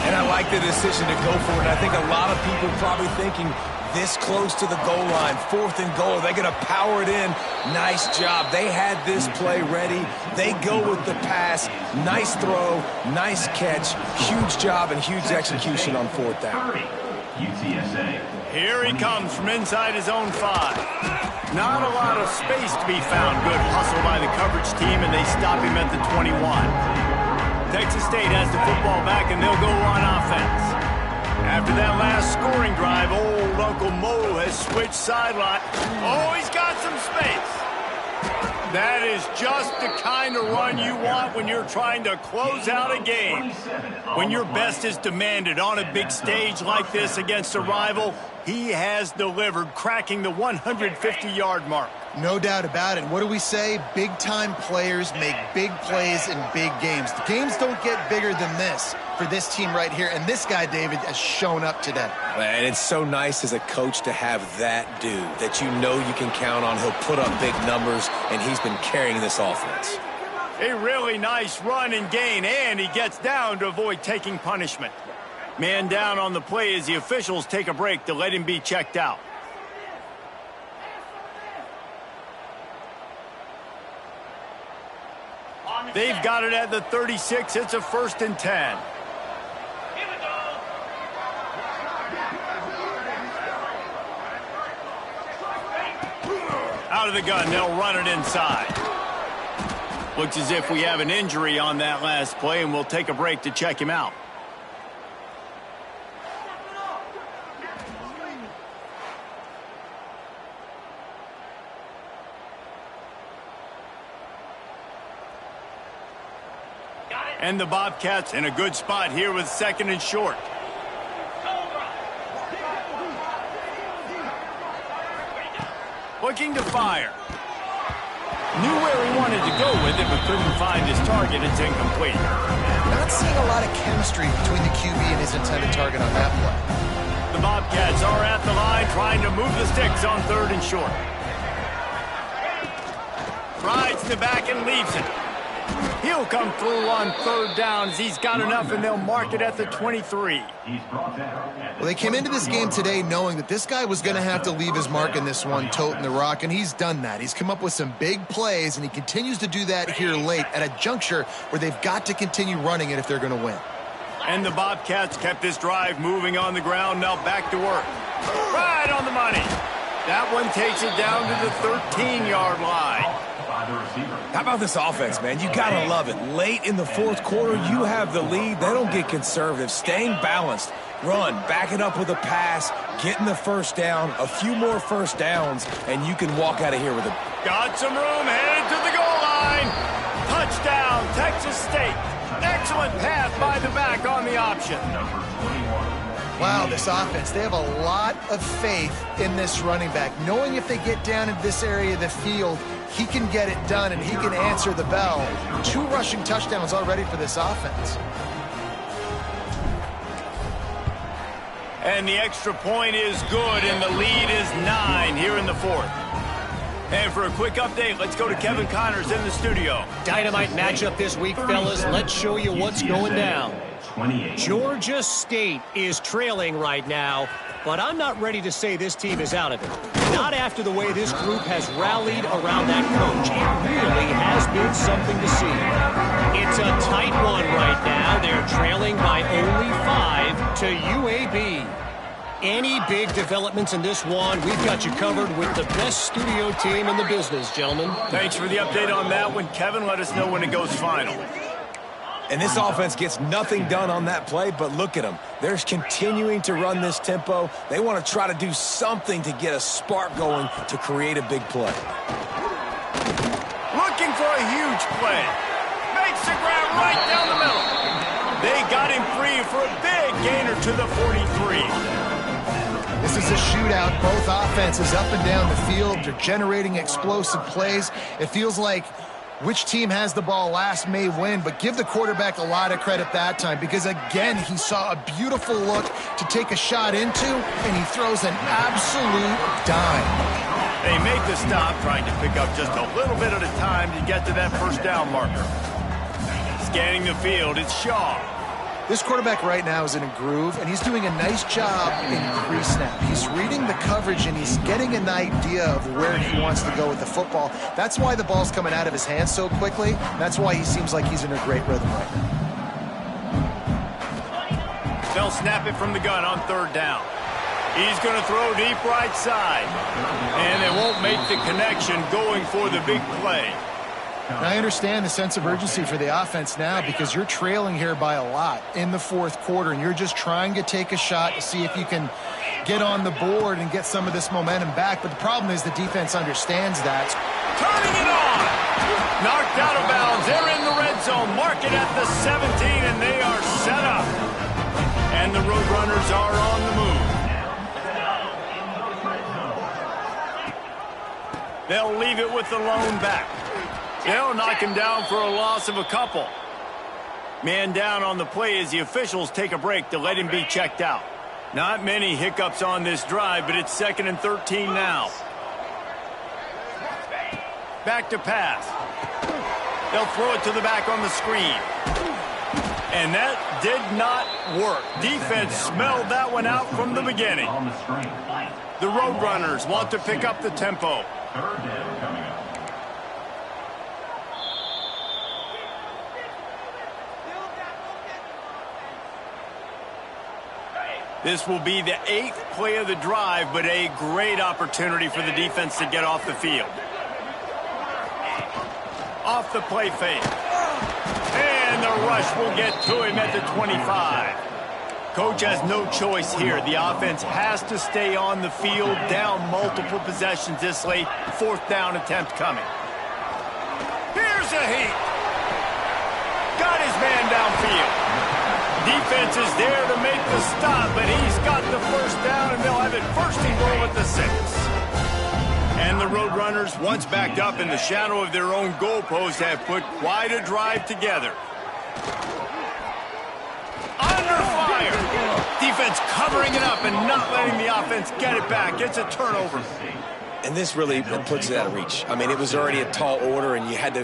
And I like the decision to go for it. I think a lot of people probably thinking this close to the goal line, 4th and goal, they're going to power it in. Nice job. They had this play ready. They go with the pass. Nice throw, nice catch. Huge job and huge execution on 4th down. UTSA. Here he comes from inside his own 5. Not a lot of space to be found. Good hustle by the coverage team, and they stop him at the 21. Texas State has the football back, and they'll go on offense. After that last scoring drive, old Uncle Mo has switched sideline. Oh, he's got some space. That is just the kind of run you want when you're trying to close out a game. When your best is demanded on a big stage like this against a rival, he has delivered, cracking the 150-yard mark. No doubt about it. What do we say? Big-time players make big plays in big games. The games don't get bigger than this for this team right here, and this guy, David, has shown up today. And it's so nice as a coach to have that dude that you know you can count on. He'll put up big numbers, and he's been carrying this offense. A really nice run and gain, and he gets down to avoid taking punishment. Man down on the play as the officials take a break to let him be checked out. They've got it at the 36. It's a 1st and 10. Out of the gun, they'll run it inside. Looks as if we have an injury on that last play, and we'll take a break to check him out. And the Bobcats in a good spot here with 2nd and short. Looking to fire. Knew where he wanted to go with it, but couldn't find his target. It's incomplete. Not seeing a lot of chemistry between the QB and his intended target on that play. The Bobcats are at the line trying to move the sticks on 3rd and short. Rides to back and leaves it. He'll come through on 3rd down as he's got enough, and they'll mark it at the 23. Well, they came into this game today knowing that this guy was going to have to leave his mark in this one, toting the rock, and he's done that. He's come up with some big plays, and he continues to do that here late at a juncture where they've got to continue running it if they're going to win. And the Bobcats kept this drive moving on the ground. Now back to work. Right on the money. That one takes it down to the 13-yard line. How about this offense, man? You got to love it. Late in the 4th quarter, you have the lead. They don't get conservative. Staying balanced. Run, back it up with a pass, getting the 1st down, a few more 1st downs, and you can walk out of here with it. Got some room, headed to the goal line. Touchdown, Texas State. Excellent pass by the back on the option. Wow, this offense, they have a lot of faith in this running back, knowing if they get down in this area of the field, he can get it done and he can answer the bell. 2 rushing touchdowns already for this offense. And the extra point is good, and the lead is 9 here in the 4th. And for a quick update, let's go to Kevin Connors in the studio. Dynamite matchup this week, fellas. Let's show you what's going down. Georgia State is trailing right now, but I'm not ready to say this team is out of it. Not after the way this group has rallied around that coach. It really has been something to see. It's a tight one right now. They're trailing by only 5 to UAB. Any big developments in this one, we've got you covered with the best studio team in the business, gentlemen. Thanks for the update on that one. Kevin, let us know when it goes final. And this offense gets nothing done on that play, but look at them. They're continuing to run this tempo. They want to try to do something to get a spark going to create a big play. Looking for a huge play. Makes the grab right down the middle. They got him free for a big gainer to the 43. This is a shootout. Both offenses up and down the field. They're generating explosive plays. It feels like which team has the ball last may win, but give the quarterback a lot of credit that time because, again, he saw a beautiful look to take a shot into, and he throws an absolute dime. They make the stop, trying to pick up just a little bit at a time to get to that first down marker. Scanning the field, it's Shaw. This quarterback right now is in a groove, and he's doing a nice job in pre-snap. He's reading the coverage, and he's getting an idea of where he wants to go with the football. That's why the ball's coming out of his hands so quickly. That's why he seems like he's in a great rhythm right now. They'll snap it from the gun on third down. He's going to throw deep right side, and they won't make the connection going for the big play. And I understand the sense of urgency for the offense now because you're trailing here by a lot in the fourth quarter, and you're just trying to take a shot to see if you can get on the board and get some of this momentum back. But the problem is the defense understands that. Turning it on! Knocked out of bounds. They're in the red zone. Mark it at the 17, and they are set up. And the Roadrunners are on the move. They'll leave it with the lone back. They'll knock him down for a loss of a couple. Man down on the play as the officials take a break to let him be checked out. Not many hiccups on this drive, but it's 2nd and 13 now. Back to pass. They'll throw it to the back on the screen. And that did not work. Defense smelled that one out from the beginning. The Roadrunners want to pick up the tempo. Third down coming up. This will be the 8th play of the drive, but a great opportunity for the defense to get off the field. Off the play fake. And the rush will get to him at the 25. Coach has no choice here. The offense has to stay on the field, down multiple possessions this late. 4th down attempt coming. Here's a heat. Got his man downfield. Defense is there to make the stop, but he's got the first down, and they'll have it 1st and goal at the 6. And the Roadrunners, once backed up in the shadow of their own goalpost, have put quite a drive together. Under fire! Defense covering it up and not letting the offense get it back. It's a turnover. And this really puts it out of reach. I mean, it was already a tall order, and you had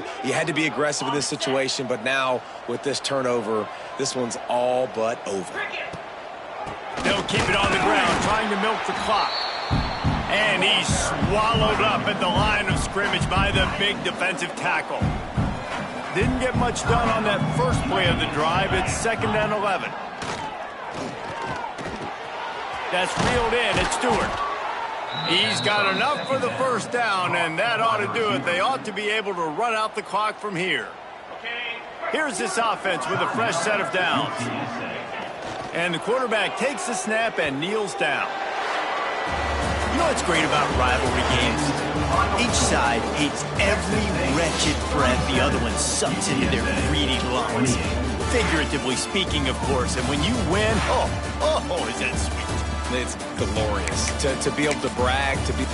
to be aggressive in this situation. But now, with this turnover, this one's all but over. They'll keep it on the ground, trying to milk the clock. And he's swallowed up at the line of scrimmage by the big defensive tackle. Didn't get much done on that first play of the drive. It's 2nd and 11. That's reeled in. It's Stewart. He's got enough for the first down, and that ought to do it. They ought to be able to run out the clock from here. Here's this offense with a fresh set of downs. And the quarterback takes the snap and kneels down. You know what's great about rivalry games? Each side hates every wretched breath the other one sucks into their greedy lungs. Figuratively speaking, of course, and when you win, oh, is that sweet. It's glorious to be able to brag, to be